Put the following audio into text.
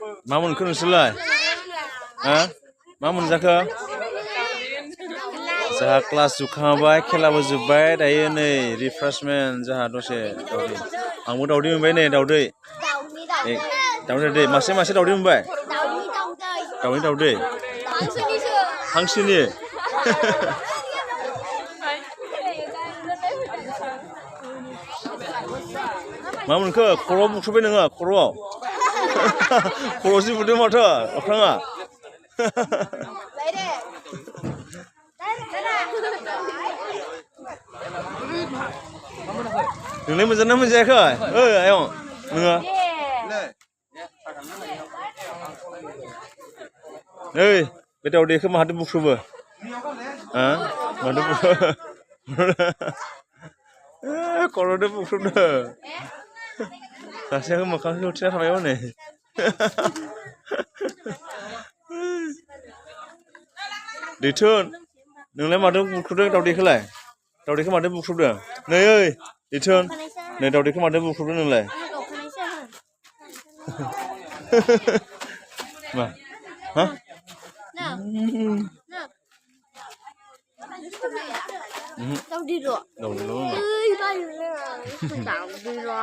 मा मोनखो नोंसोरलाय हा मा मोनजाखो जोंहा क्लास जोबखांबाय खेलाबो जोब्बाय दायो नै रिफ्रेशमेन्ट जोंहा दसे दावदै आंबो दावदै मोनबाय नै दावदै दावदै मासे मासे दावदै मोनबाय दावदै दावदै हांसोनि मा मोनखो खर'आव बुख्रुबबाय नोङो खर'आव खर'सि बुदों माथो अख्राङा नोंलाय मोनजाना मोनजायाखै आयं नोङो ओइ बे दावदैखौ माहाथो बुख्रुबो माथो खर'दो बुख्रुबदो सासेया मोखांखौ होथेना थाबाय हनै दैथुन नोंलाय माथो बुख्रुबदों दावदैखौलाय दावदैखौ माथो बुख्रुबदों नै ओइ दैथुन नै दावदैखौ माथो बुख्रुबदों नोंलाय मा हा दावदै र'